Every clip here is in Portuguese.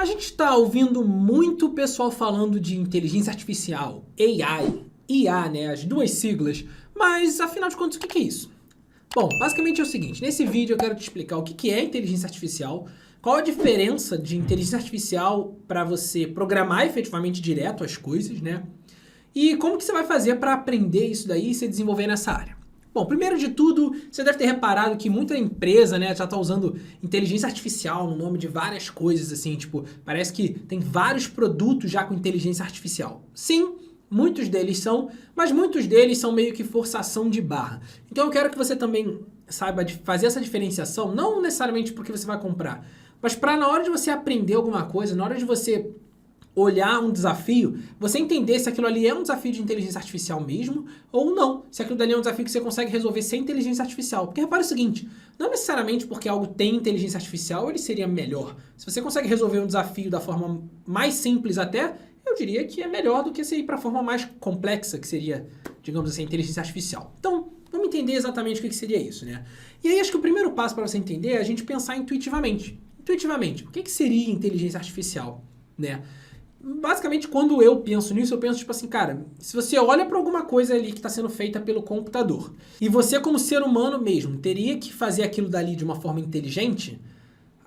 A gente está ouvindo muito pessoal falando de inteligência artificial, AI, IA, né, as duas siglas, mas afinal de contas o que é isso? Bom, basicamente é o seguinte, nesse vídeo eu quero te explicar o que é inteligência artificial, qual a diferença de inteligência artificial para você programar efetivamente direto as coisas, né, e como que você vai fazer para aprender isso daí e se desenvolver nessa área. Bom, primeiro de tudo, você deve ter reparado que muita empresa, né, já está usando inteligência artificial no nome de várias coisas, assim, tipo, parece que tem vários produtos já com inteligência artificial. Sim, muitos deles são, mas muitos deles são meio que forçação de barra. Então eu quero que você também saiba fazer essa diferenciação, não necessariamente porque você vai comprar, mas para na hora de você aprender alguma coisa, na hora de você olhar um desafio, você entender se aquilo ali é um desafio de inteligência artificial mesmo ou não, se aquilo dali é um desafio que você consegue resolver sem inteligência artificial. Porque repara o seguinte, não necessariamente porque algo tem inteligência artificial ele seria melhor. Se você consegue resolver um desafio da forma mais simples até, eu diria que é melhor do que você ir para a forma mais complexa, que seria, digamos assim, a inteligência artificial. Então, vamos entender exatamente o que seria isso, né? E aí acho que o primeiro passo para você entender é a gente pensar intuitivamente. Intuitivamente, o que seria inteligência artificial, né? Basicamente, quando eu penso nisso, eu penso tipo assim, cara, se você olha para alguma coisa ali que está sendo feita pelo computador e você como ser humano mesmo teria que fazer aquilo dali de uma forma inteligente,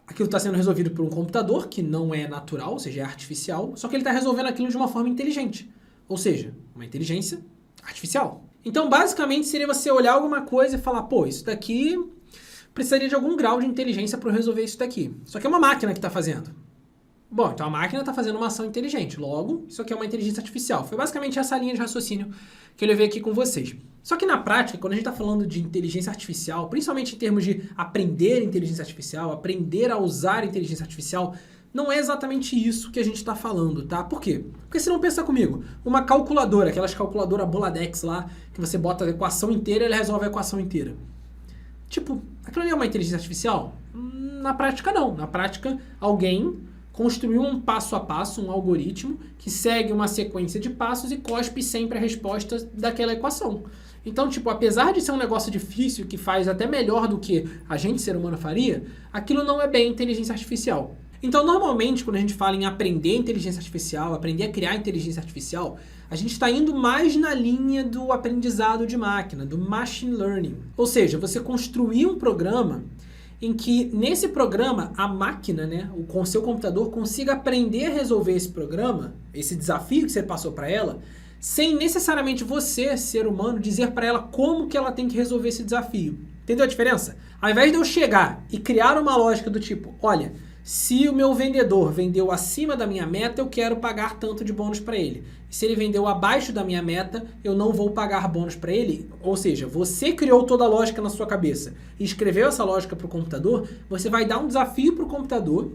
aquilo está sendo resolvido por um computador que não é natural, ou seja, é artificial, só que ele está resolvendo aquilo de uma forma inteligente, ou seja, uma inteligência artificial. Então, basicamente, seria você olhar alguma coisa e falar, pô, isso daqui precisaria de algum grau de inteligência para eu resolver isso daqui. Só que é uma máquina que está fazendo. Bom, então a máquina está fazendo uma ação inteligente, logo, isso aqui é uma inteligência artificial. Foi basicamente essa linha de raciocínio que eu levei aqui com vocês. Só que na prática, quando a gente está falando de inteligência artificial, principalmente em termos de aprender inteligência artificial, aprender a usar inteligência artificial, não é exatamente isso que a gente está falando, tá? Por quê? Porque se não pensa comigo, uma calculadora, aquelas calculadoras Boladex lá, que você bota a equação inteira e ele resolve a equação inteira. Tipo, aquilo ali é uma inteligência artificial? Na prática não. Na prática, alguém construiu um passo a passo, um algoritmo que segue uma sequência de passos e cospe sempre a resposta daquela equação. Então, tipo, apesar de ser um negócio difícil que faz até melhor do que a gente, ser humano, faria, aquilo não é bem inteligência artificial. Então, normalmente, quando a gente fala em aprender inteligência artificial, aprender a criar inteligência artificial, a gente está indo mais na linha do aprendizado de máquina, do machine learning. Ou seja, você construir um programa em que, nesse programa, a máquina, né, o seu computador, consiga aprender a resolver esse programa, esse desafio que você passou para ela, sem necessariamente você, ser humano, dizer para ela como que ela tem que resolver esse desafio. Entendeu a diferença? Ao invés de eu chegar e criar uma lógica do tipo, olha, se o meu vendedor vendeu acima da minha meta, eu quero pagar tanto de bônus para ele. E se ele vendeu abaixo da minha meta, eu não vou pagar bônus para ele. Ou seja, você criou toda a lógica na sua cabeça e escreveu essa lógica para o computador, você vai dar um desafio para o computador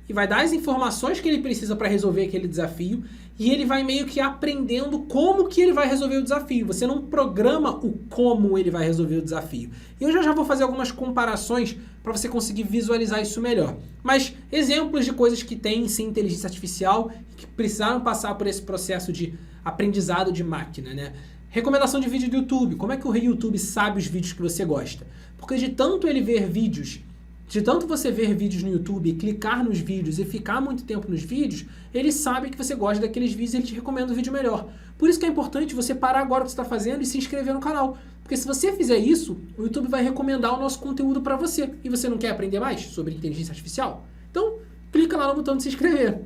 e vai dar as informações que ele precisa para resolver aquele desafio e ele vai meio que aprendendo como que ele vai resolver o desafio. Você não programa o como ele vai resolver o desafio. E eu já vou fazer algumas comparações para você conseguir visualizar isso melhor. Mas exemplos de coisas que têm sim inteligência artificial e que precisaram passar por esse processo de aprendizado de máquina, né? Recomendação de vídeo do YouTube. Como é que o YouTube sabe os vídeos que você gosta? Porque de tanto ele ver vídeos, de tanto você ver vídeos no YouTube, clicar nos vídeos e ficar muito tempo nos vídeos, ele sabe que você gosta daqueles vídeos e ele te recomenda um vídeo melhor. Por isso que é importante você parar agora o que você está fazendo e se inscrever no canal. Porque se você fizer isso, o YouTube vai recomendar o nosso conteúdo para você. E você não quer aprender mais sobre inteligência artificial? Então, clica lá no botão de se inscrever.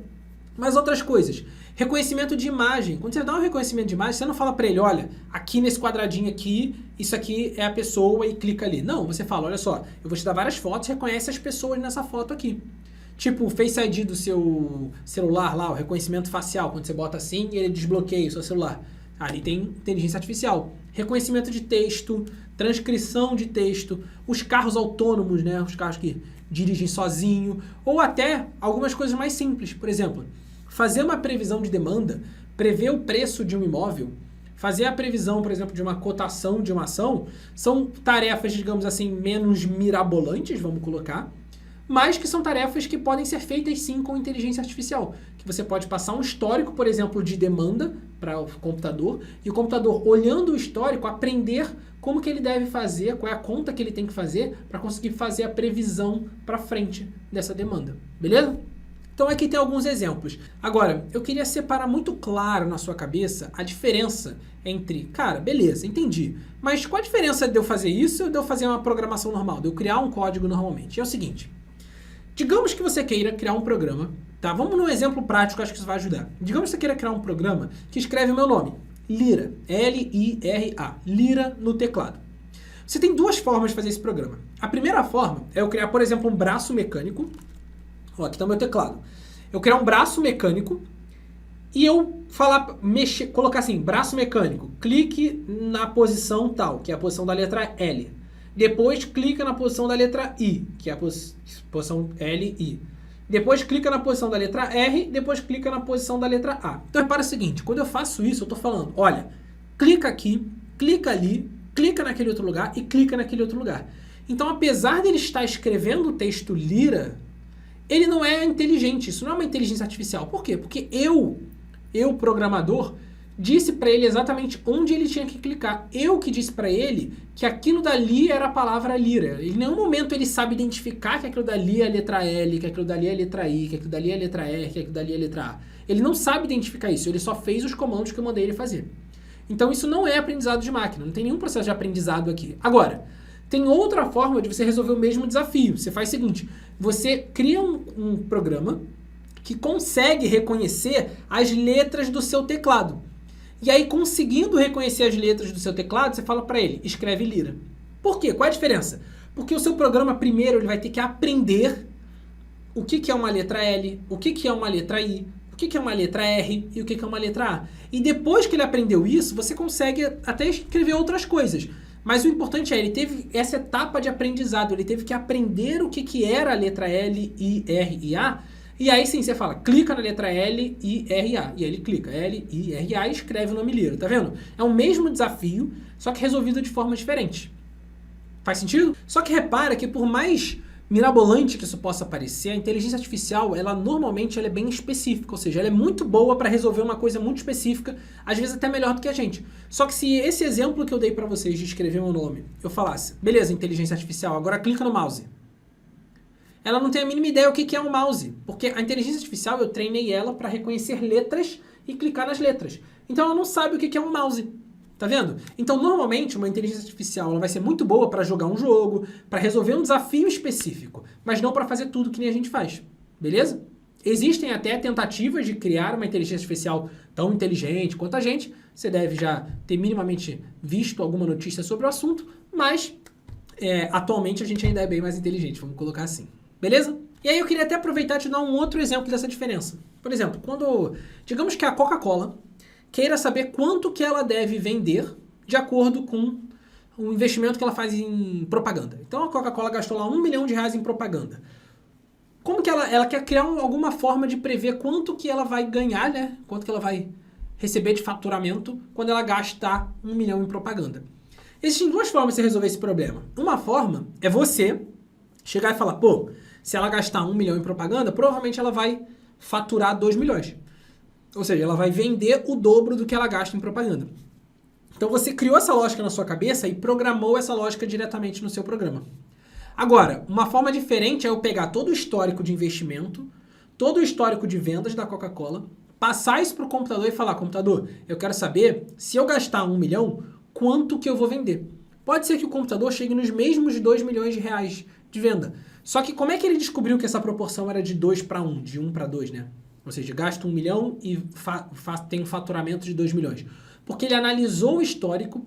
Mas outras coisas. Reconhecimento de imagem. Quando você dá um reconhecimento de imagem, você não fala para ele, olha, aqui nesse quadradinho aqui, isso aqui é a pessoa e clica ali. Não, você fala, olha só, eu vou te dar várias fotos, reconhece as pessoas nessa foto aqui. Tipo o Face ID do seu celular lá, o reconhecimento facial, quando você bota assim, ele desbloqueia o seu celular. Ali tem inteligência artificial. Reconhecimento de texto, transcrição de texto, os carros autônomos, né, os carros que dirigem sozinho, ou até algumas coisas mais simples. Por exemplo, fazer uma previsão de demanda, prever o preço de um imóvel, fazer a previsão, por exemplo, de uma cotação de uma ação, são tarefas, digamos assim, menos mirabolantes, vamos colocar, mas que são tarefas que podem ser feitas sim com inteligência artificial. Que você pode passar um histórico, por exemplo, de demanda para o computador, e o computador, olhando o histórico, aprender como que ele deve fazer, qual é a conta que ele tem que fazer para conseguir fazer a previsão para frente dessa demanda. Beleza? Então aqui tem alguns exemplos. Agora, eu queria separar muito claro na sua cabeça a diferença entre, cara, beleza, entendi, mas qual a diferença de eu fazer isso e de eu fazer uma programação normal, de eu criar um código normalmente? É o seguinte, digamos que você queira criar um programa, tá? Vamos num exemplo prático, acho que isso vai ajudar. Digamos que você queira criar um programa que escreve o meu nome, Lira, L-I-R-A, Lira no teclado. Você tem duas formas de fazer esse programa. A primeira forma é eu criar, por exemplo, um braço mecânico. Ó, aqui está o meu teclado. Eu criar um braço mecânico e eu colocar assim, braço mecânico, clique na posição tal, que é a posição da letra L. Depois clica na posição da letra I, que é a posição L, I. Depois clica na posição da letra R, depois clica na posição da letra A. Então repara o seguinte, quando eu faço isso, eu estou falando, olha, clica aqui, clica ali, clica naquele outro lugar e clica naquele outro lugar. Então, apesar dele estar escrevendo o texto Lira, ele não é inteligente, isso não é uma inteligência artificial. Por quê? Porque eu programador, disse para ele exatamente onde ele tinha que clicar. Eu que disse para ele que aquilo dali era a palavra Lira. Em nenhum momento ele sabe identificar que aquilo dali é a letra L, que aquilo dali é a letra I, que aquilo dali é a letra R, que aquilo dali é a letra A. Ele não sabe identificar isso, ele só fez os comandos que eu mandei ele fazer. Então isso não é aprendizado de máquina, não tem nenhum processo de aprendizado aqui. Agora, tem outra forma de você resolver o mesmo desafio. Você faz o seguinte, você cria um programa que consegue reconhecer as letras do seu teclado. E aí, conseguindo reconhecer as letras do seu teclado, você fala para ele, escreve Lira. Por quê? Qual é a diferença? Porque o seu programa, primeiro, ele vai ter que aprender o que é uma letra L, o que é uma letra I, o que é uma letra R e o que é uma letra A. E depois que ele aprendeu isso, você consegue até escrever outras coisas. Mas o importante é, ele teve essa etapa de aprendizado, ele teve que aprender o que era a letra L, I, R e A. E aí sim, você fala, clica na letra L, I, R, A. E aí ele clica, L, I, R, A e escreve o nome Lira, tá vendo? É o mesmo desafio, só que resolvido de forma diferente. Faz sentido? Só que repara que por mais mirabolante que isso possa parecer, a inteligência artificial, ela normalmente é bem específica, ou seja, ela é muito boa para resolver uma coisa muito específica, às vezes até melhor do que a gente. Só que se esse exemplo que eu dei para vocês de escrever meu nome, eu falasse, beleza, inteligência artificial, agora clica no mouse. Ela não tem a mínima ideia o que é um mouse, porque a inteligência artificial eu treinei ela para reconhecer letras e clicar nas letras. Então ela não sabe o que é um mouse. Tá vendo? Então, normalmente, uma inteligência artificial ela vai ser muito boa para jogar um jogo, para resolver um desafio específico, mas não para fazer tudo que nem a gente faz. Beleza? Existem até tentativas de criar uma inteligência artificial tão inteligente quanto a gente. Você deve já ter minimamente visto alguma notícia sobre o assunto, mas atualmente a gente ainda é bem mais inteligente, vamos colocar assim. Beleza? E aí eu queria até aproveitar e te dar um outro exemplo dessa diferença. Por exemplo, digamos que a Coca-Cola queira saber quanto que ela deve vender de acordo com o investimento que ela faz em propaganda. Então a Coca-Cola gastou lá R$1 milhão em propaganda. Como que ela quer criar alguma forma de prever quanto que ela vai ganhar, né? Quanto que ela vai receber de faturamento quando ela gastar R$1 milhão em propaganda. Existem duas formas de você resolver esse problema. Uma forma é você chegar e falar, pô, se ela gastar R$1 milhão em propaganda, provavelmente ela vai faturar 2 milhões. Ou seja, ela vai vender o dobro do que ela gasta em propaganda. Então você criou essa lógica na sua cabeça e programou essa lógica diretamente no seu programa. Agora, uma forma diferente é eu pegar todo o histórico de investimento, todo o histórico de vendas da Coca-Cola, passar isso para o computador e falar, computador, eu quero saber, se eu gastar R$1 milhão, quanto que eu vou vender? Pode ser que o computador chegue nos mesmos R$2 milhões de venda. Só que como é que ele descobriu que essa proporção era de 2 para 1, de 1 para 2, né? Ou seja, gasta R$1 milhão e tem um faturamento de 2 milhões. Porque ele analisou o histórico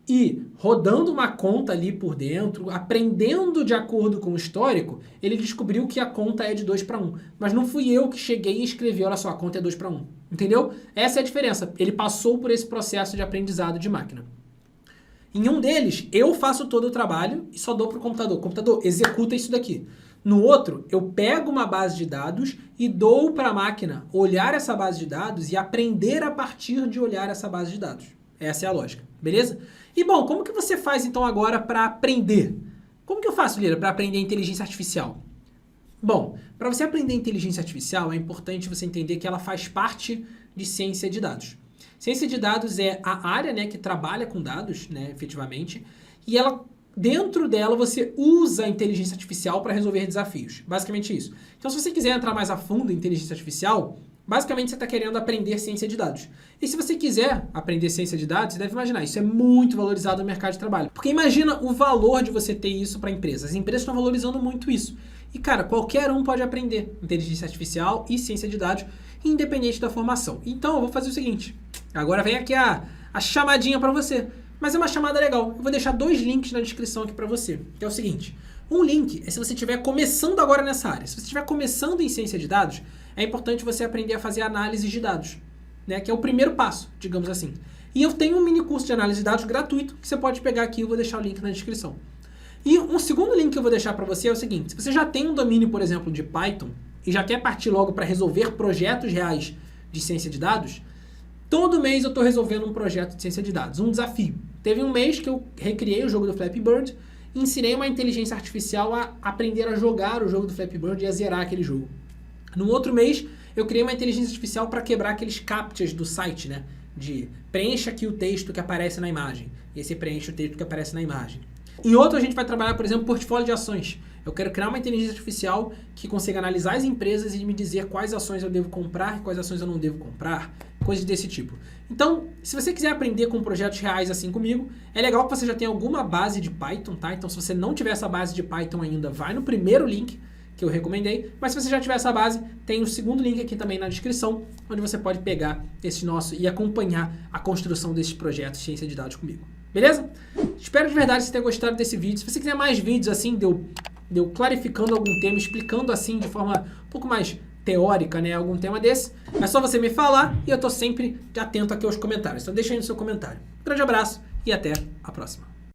e, rodando uma conta ali por dentro, aprendendo de acordo com o histórico, ele descobriu que a conta é de 2 para 1. Mas não fui eu que cheguei e escrevi, olha só, a conta é 2 para 1. Entendeu? Essa é a diferença. Ele passou por esse processo de aprendizado de máquina. Em um deles, eu faço todo o trabalho e só dou para o computador. Computador, executa isso daqui. No outro, eu pego uma base de dados e dou para a máquina olhar essa base de dados e aprender a partir de olhar essa base de dados. Essa é a lógica, beleza? E bom, como que você faz então agora para aprender? Como que eu faço, Lira, para aprender inteligência artificial? Bom, para você aprender inteligência artificial, é importante você entender que ela faz parte de ciência de dados. Ciência de dados é a área, né, que trabalha com dados, né, efetivamente, e ela dentro dela você usa a inteligência artificial para resolver desafios. Basicamente isso. Então, se você quiser entrar mais a fundo em inteligência artificial, basicamente você está querendo aprender ciência de dados. E se você quiser aprender ciência de dados, você deve imaginar, isso é muito valorizado no mercado de trabalho. Porque imagina o valor de você ter isso para empresas. As empresas estão valorizando muito isso. E, cara, qualquer um pode aprender inteligência artificial e ciência de dados, independente da formação. Então, eu vou fazer o seguinte. Agora vem aqui a chamadinha para você. Mas é uma chamada legal. Eu vou deixar 2 links na descrição aqui para você. Que é o seguinte. Um link é se você estiver começando agora nessa área. Se você estiver começando em ciência de dados, é importante você aprender a fazer análise de dados, né? Que é o primeiro passo, digamos assim. E eu tenho um mini curso de análise de dados gratuito que você pode pegar aqui. Eu vou deixar o link na descrição. E um segundo link que eu vou deixar para você é o seguinte. Se você já tem um domínio, por exemplo, de Python e já quer partir logo para resolver projetos reais de ciência de dados, todo mês eu estou resolvendo um projeto de ciência de dados, um desafio. Teve um mês que eu recriei o jogo do Flappy Bird e ensinei uma inteligência artificial a aprender a jogar o jogo do Flappy Bird e a zerar aquele jogo. No outro mês, eu criei uma inteligência artificial para quebrar aqueles captchas do site, né? De preencha aqui o texto que aparece na imagem. E aí você preenche o texto que aparece na imagem. Em outro, a gente vai trabalhar, por exemplo, portfólio de ações. Eu quero criar uma inteligência artificial que consiga analisar as empresas e me dizer quais ações eu devo comprar e quais ações eu não devo comprar, coisas desse tipo. Então, se você quiser aprender com projetos reais assim comigo, é legal que você já tenha alguma base de Python, tá? Então, se você não tiver essa base de Python ainda, vai no primeiro link que eu recomendei. Mas se você já tiver essa base, tem o segundo link aqui também na descrição, onde você pode pegar esse nosso e acompanhar a construção desses projetos de ciência de dados comigo. Beleza? Espero de verdade que você tenha gostado desse vídeo. Se você quiser mais vídeos assim, deu clarificando algum tema, explicando assim de forma um pouco mais teórica, né, algum tema desse, é só você me falar e eu tô sempre atento aqui aos comentários. Então deixa aí no seu comentário. Um grande abraço e até a próxima.